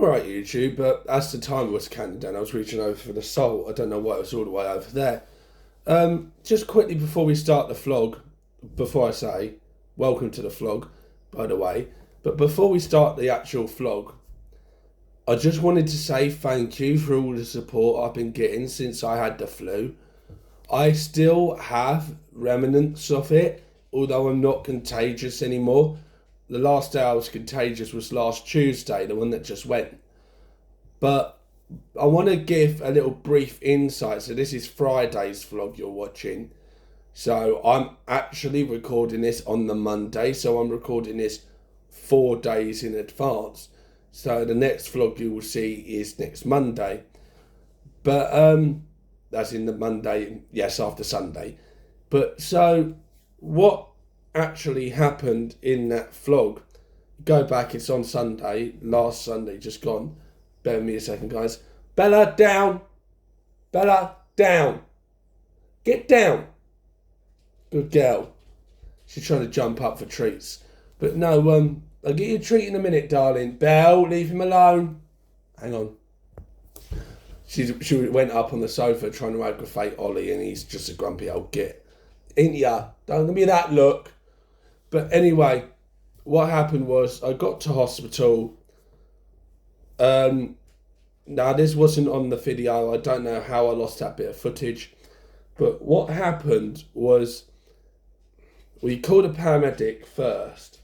Alright, YouTube, but as the timer was counting down, I was reaching over for the salt. I don't know why it was all the way over there. Just quickly before we start the vlog, before I say, welcome to the vlog, by the way, but before we start the actual vlog, I just wanted to say thank you for all the support I've been getting since I had the flu. I still have remnants of it, although I'm not contagious anymore. The last day I was contagious was last Tuesday, the one that just went. But I want to give a little brief insight. So this is Friday's vlog you're watching. So I'm actually recording this on the Monday. So I'm recording this 4 days in advance. So the next vlog you will see is next Monday. But that's in the Monday, yes, after Sunday. But so what actually happened in that vlog? Go back, it's on Sunday, last Sunday, just gone. Bear with me a second, guys. Bella, down. Bella, down. Get down. Good girl. She's trying to jump up for treats. But no, I'll get you a treat in a minute, darling. Belle, leave him alone. Hang on. She went up on the sofa trying to aggravate Ollie, and he's just a grumpy old git. Ain't ya? Don't give me that look. But anyway, what happened was I got to hospital. Now, this wasn't on the video. I don't know how I lost that bit of footage. But what happened was we called a paramedic first.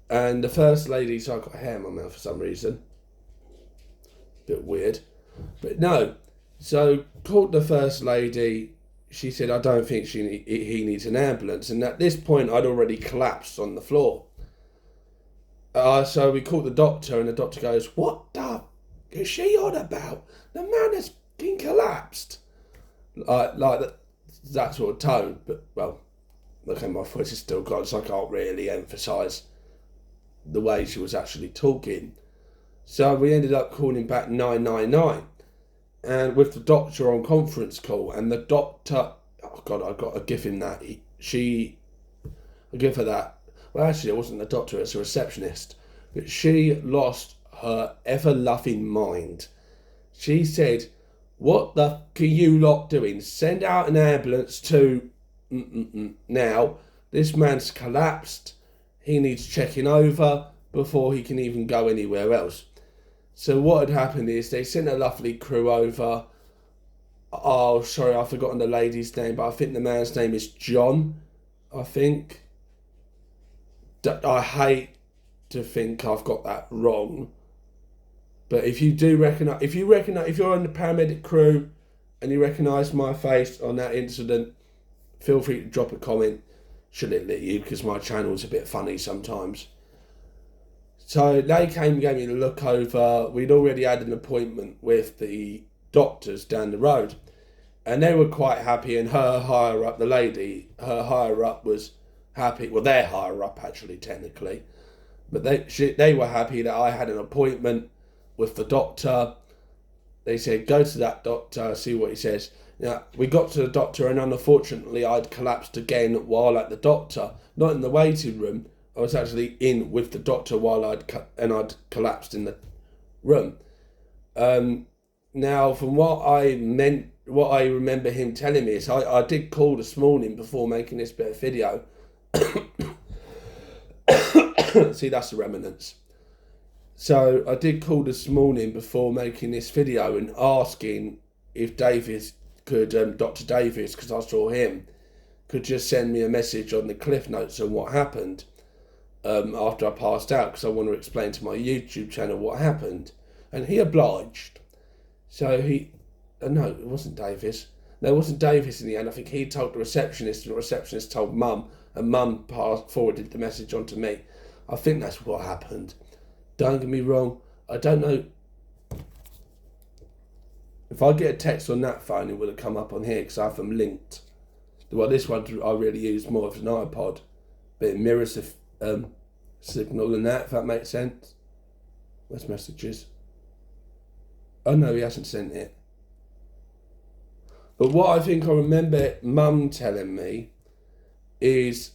And the first lady, so I got hair in my mouth for some reason. Bit weird. But no. So called the first lady. She said, I don't think he needs an ambulance. And at this point, I'd already collapsed on the floor. So we called the doctor, and the doctor goes, what the is she on about? The man has been collapsed. Like that sort of tone. But, well, okay, my voice is still gone, so I can't really emphasise the way she was actually talking. So we ended up calling back 999. And with the doctor on conference call, and the doctor, oh God, I got to give him that. I give her that. Well, actually, it wasn't the doctor, it's a receptionist. But she lost her ever-loving mind. She said, what the f*** are you lot doing? Send out an ambulance to... Now, this man's collapsed. He needs checking over before he can even go anywhere else. So what had happened is they sent a lovely crew over. Oh, sorry, I've forgotten the lady's name, but I think the man's name is John, I think. I hate to think I've got that wrong. But if you do recognise, if you're on the paramedic crew and you recognise my face on that incident, feel free to drop a comment. Should it let you? Because my channel's a bit funny sometimes. So they came and gave me a look over. We'd already had an appointment with the doctors down the road. And they were quite happy, and her higher up, the lady, her higher up was happy. Well, their higher up, actually, technically. But they were happy that I had an appointment with the doctor. They said, go to that doctor, see what he says. Now, we got to the doctor, and unfortunately, I'd collapsed again while at the doctor. Not in the waiting room. I was actually in with the doctor while I'd collapsed in the room. Now, from what I remember him telling me is I did call this morning before making this bit of video. See, that's the remnants. So I did call this morning before making this video and asking if Davis could, Dr. Davis, because I saw him, could just send me a message on the cliff notes on what happened. After I passed out, because I want to explain to my YouTube channel what happened. And he obliged. So no, it wasn't Davis. No, it wasn't Davis in the end. I think he told the receptionist, and the receptionist told Mum, and Mum forwarded the message on to me. I think that's what happened. Don't get me wrong, I don't know. If I get a text on that phone, it would have come up on here, because I have them linked. Well, this one I really use more of an iPod, but it mirrors the signal and that, if that makes sense. Where's messages? Oh no, he hasn't sent it. But what I think I remember Mum telling me is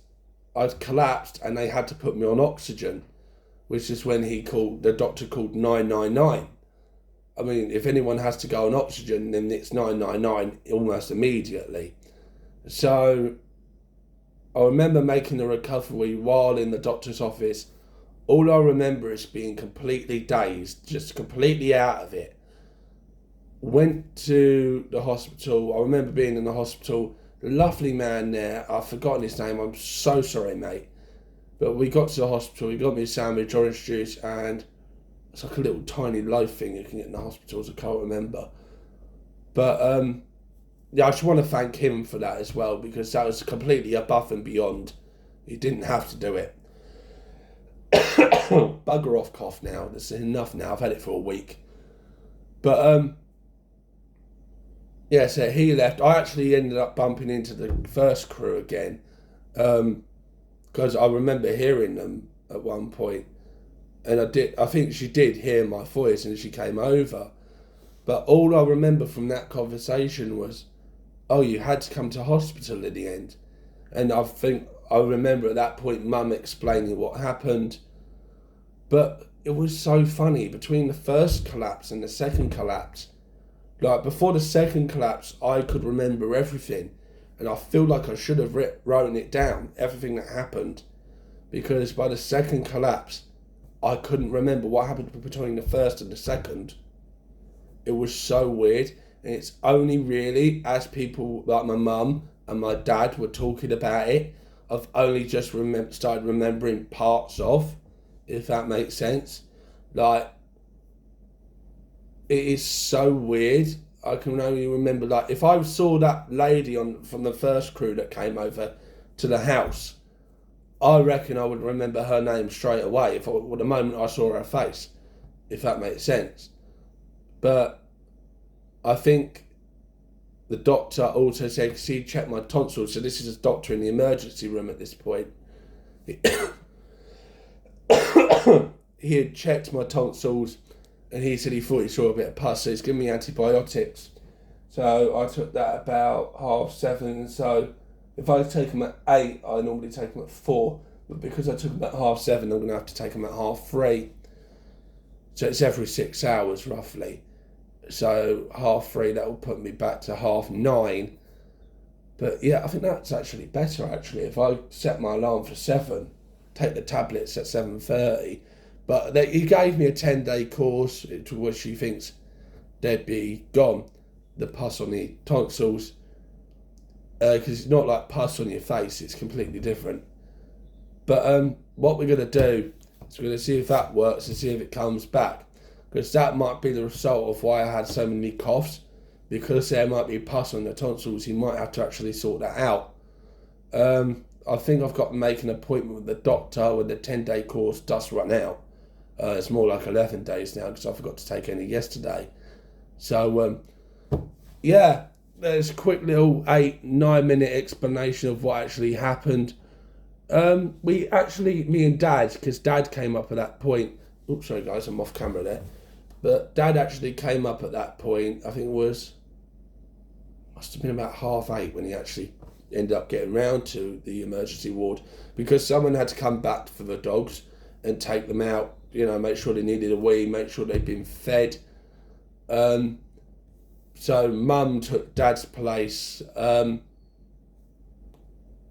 I'd collapsed and they had to put me on oxygen. which is when the doctor called 999. I mean, if anyone has to go on oxygen, then it's 999 almost immediately. So I remember making the recovery while in the doctor's office. All I remember is being completely dazed, just completely out of it. Went to the hospital. I remember being in the hospital. The lovely man there, I've forgotten his name. I'm so sorry, mate. But we got to the hospital. He got me a sandwich, orange juice, and it's like a little tiny loaf thing you can get in the hospitals. I can't remember. But yeah, I just want to thank him for that as well, because that was completely above and beyond. He didn't have to do it. Bugger off cough now. That's enough now. I've had it for a week. But yeah, so he left. I actually ended up bumping into the first crew again, because I remember hearing them at one point, and I think she did hear my voice and she came over. But all I remember from that conversation was, oh, you had to come to hospital in the end. And I think I remember at that point Mum explaining what happened. But it was so funny, between the first collapse and the second collapse. Like, before the second collapse, I could remember everything. And I feel like I should have written it down, everything that happened. Because by the second collapse, I couldn't remember what happened between the first and the second. It was so weird. And it's only really as people like my mum and my dad were talking about it, I've only just started remembering parts of, if that makes sense. Like, it is so weird. I can only remember, like, if I saw that lady from the first crew that came over to the house, I reckon I would remember her name straight away the moment I saw her face, if that makes sense. But I think the doctor also said, because he checked my tonsils, so this is a doctor in the emergency room at this point. He had checked my tonsils, and he said he thought he saw a bit of pus, so he's given me antibiotics. So I took that about 7:30. So if I take them at 8, I normally take them at 4. But because I took them at 7:30, I'm going to have to take them at 3:30. So it's every 6 hours, roughly. So 3:30, that will put me back to 9:30. But yeah, I think that's actually better, actually. If I set my alarm for 7, take the tablets at 7:30. But he gave me a 10-day course to which he thinks they'd be gone, the pus on the tonsils. Because it's not like pus on your face, it's completely different. But what we're going to do is we're going to see if that works and see if it comes back. Because that might be the result of why I had so many coughs. Because there might be pus on the tonsils, you might have to actually sort that out. I think I've got to make an appointment with the doctor when the 10-day course does run out. It's more like 11 days now because I forgot to take any yesterday. So, yeah, there's a quick little 8-9 minute explanation of what actually happened. Me and Dad, because Dad came up at that point. Oops, sorry guys, I'm off camera there. But Dad actually came up at that point. I think it must have been about 8:30 when he actually ended up getting round to the emergency ward, because someone had to come back for the dogs and take them out, make sure they needed a wee, make sure they'd been fed. So Mum took Dad's place, and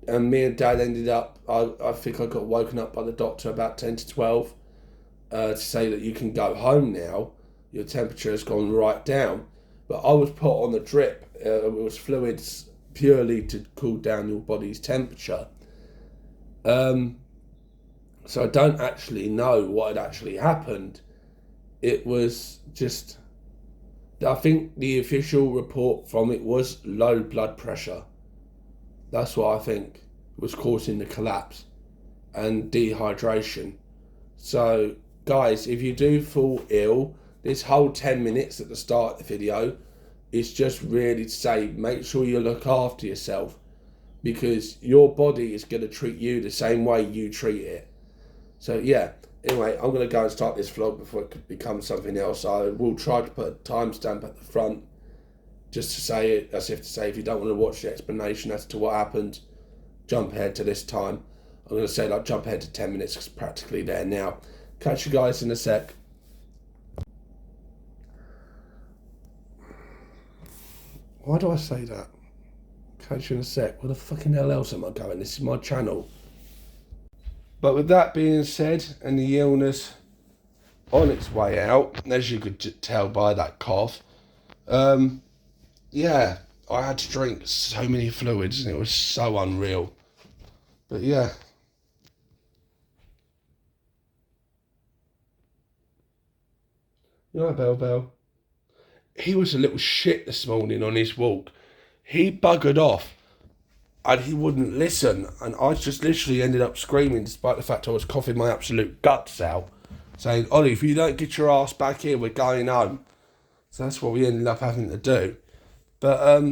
me and Dad ended up, I think I got woken up by the doctor about 10 to 12 to say that you can go home now, your temperature has gone right down. But I was put on the drip, it was fluids purely to cool down your body's temperature. So I don't actually know what had actually happened. It was just, I think the official report from it was low blood pressure. That's what I think was causing the collapse, and dehydration. So guys, if you do fall ill, this whole 10 minutes at the start of the video is just really to say, make sure you look after yourself, because your body is going to treat you the same way you treat it. So yeah, anyway, I'm going to go and start this vlog before it could become something else. I will try to put a timestamp at the front, just to say it, as if to say, if you don't want to watch the explanation as to what happened, jump ahead to this time. I'm going to say, like, jump ahead to 10 minutes, because it's practically there now. Catch you guys in a sec. Why do I say that? Catch you in a sec. Where the fucking hell else am I going? This is my channel. But with that being said, and the illness on its way out, as you could tell by that cough, yeah, I had to drink so many fluids and it was so unreal. But yeah. You know, Bell. He was a little shit this morning on his walk. He buggered off and he wouldn't listen. And I just literally ended up screaming, despite the fact I was coughing my absolute guts out, saying, Ollie, if you don't get your ass back here, we're going home. So that's what we ended up having to do. But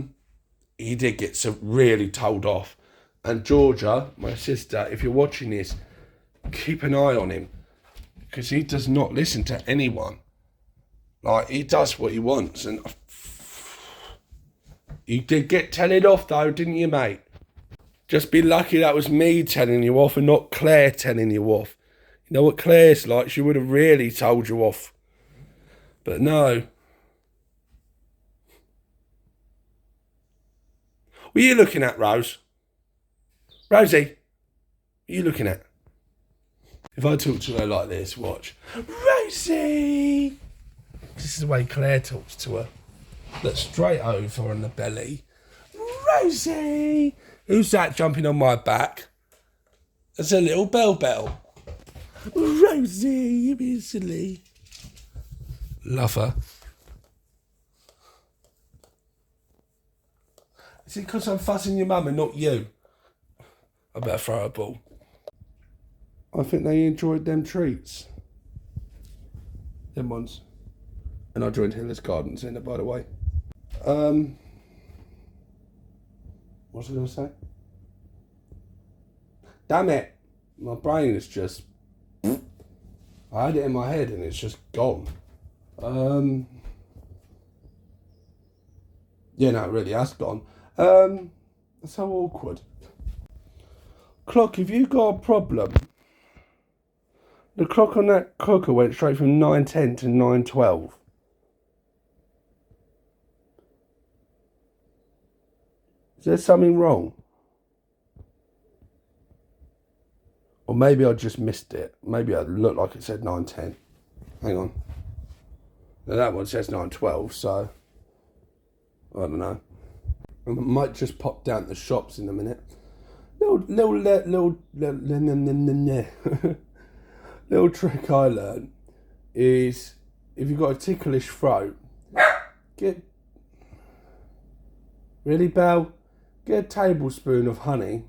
he did get some really told off. And Georgia, my sister, if you're watching this, keep an eye on him. Because he does not listen to anyone. Like, he does what he wants. And you did get telling off, though, didn't you, mate? Just be lucky that was me telling you off and not Claire telling you off. You know what Claire's like? She would have really told you off. But no. What are you looking at, Rose? Rosie, what are you looking at? If I talk to her like this, watch. Rosie! This is the way Claire talks to her. Look straight over on the belly. Rosie! Who's that jumping on my back? That's a little Bell. Rosie, you being silly. Love her. Is it because I'm fussing your mum and not you? I better throw a ball. I think they enjoyed them treats. Them ones. And I joined Hiller's Garden Centre, by the way. What was I going to say? Damn it. My brain is just... I had it in my head and it's just gone. Yeah, no, it really has gone. That's so awkward. Clock, if you got a problem... The clock on that cooker went straight from 9:10 to 9:12. Is there something wrong? Or maybe I just missed it. Maybe it looked like it said 9:10. Hang on. Now that one says 9:12, so I don't know. I might just pop down to the shops in a minute. Little trick I learned is if you've got a ticklish throat, really, Belle? Get a tablespoon of honey.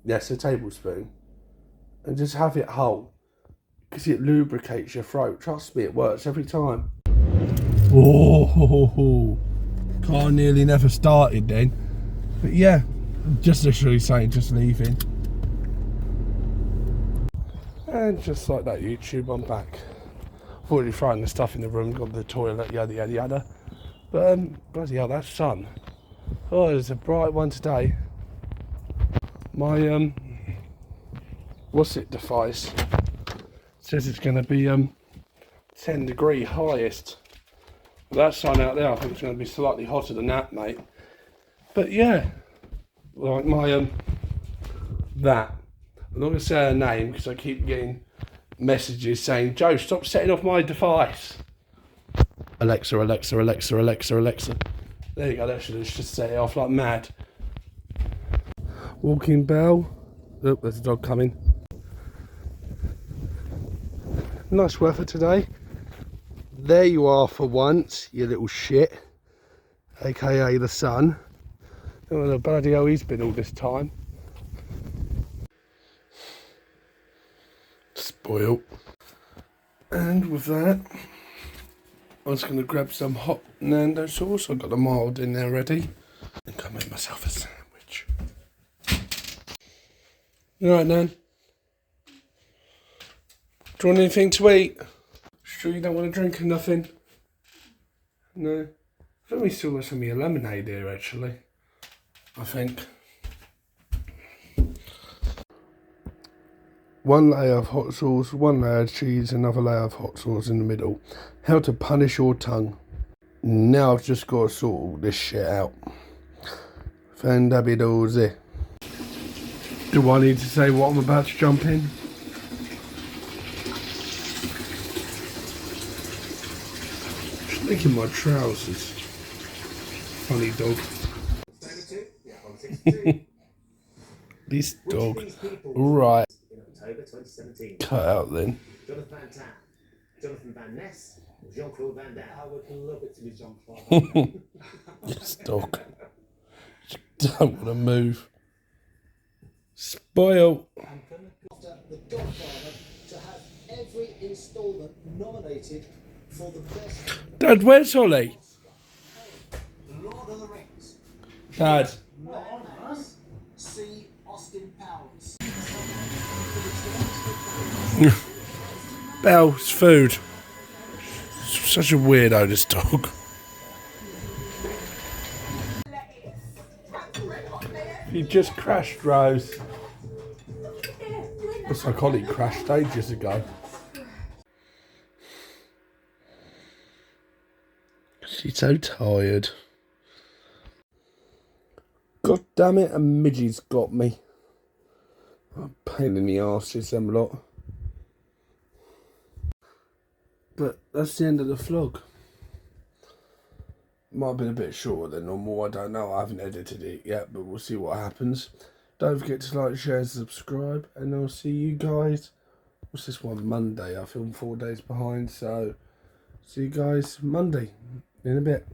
Yes, a tablespoon. And just have it whole. Because it lubricates your throat. Trust me, it works every time. Oh, car nearly never started then. But yeah, just literally saying just leaving. And just like that, YouTube, I'm back. I've already thrown the stuff in the room, gone to the toilet, yada. But bloody hell, that sun. Oh, it's a bright one today. My what's it device says it's going to be 10 degree highest. That sun out there, I think it's going to be slightly hotter than that, mate. But yeah, like my that. I'm not going to say her name because I keep getting messages saying, Joe, stop setting off my device. Alexa. There you go, that should just set it off like mad. Walking Bell. Oh, there's a dog coming. Nice weather today. There you are for once, you little shit. AKA the sun. Oh, the bloody hell he's been all this time. Spoiled. And with that, I was going to grab some hot Nando sauce. I've got the mild in there ready. And go make myself a sandwich. You alright, Nan? Do you want anything to eat? Sure you don't want to drink or nothing? No? I think we still got some of your lemonade here, actually. I think. One layer of hot sauce, one layer of cheese, another layer of hot sauce in the middle. How to punish your tongue. Now I've just got to sort all this shit out. Fandabidoze. Do I need to say what I'm about to jump in? Just licking my trousers. Funny dog. This dog. Right. Cut out then. Jonathan Van Ness, Jean-Claude Van Damme. I would love it to be Jean-Claude. This dog. Don't want to move. Spoil. The Godfather to have every instalment nominated for the best. Dad, where's Holly? Lord of the Rings. Dad. See Austin Powers. Bell's food. Such a weirdo, this dog. He just crashed, Rose. Looks like Holly crashed ages ago. She's so tired. God damn it, a midgie's got me. Oh, pain in the arse is them lot. But that's the end of the vlog. Might have been a bit shorter than normal, I don't know. I haven't edited it yet, but we'll see what happens. Don't forget to like, share, subscribe, and I'll see you guys. What's this one? Monday. I filmed 4 days behind, so see you guys Monday in a bit.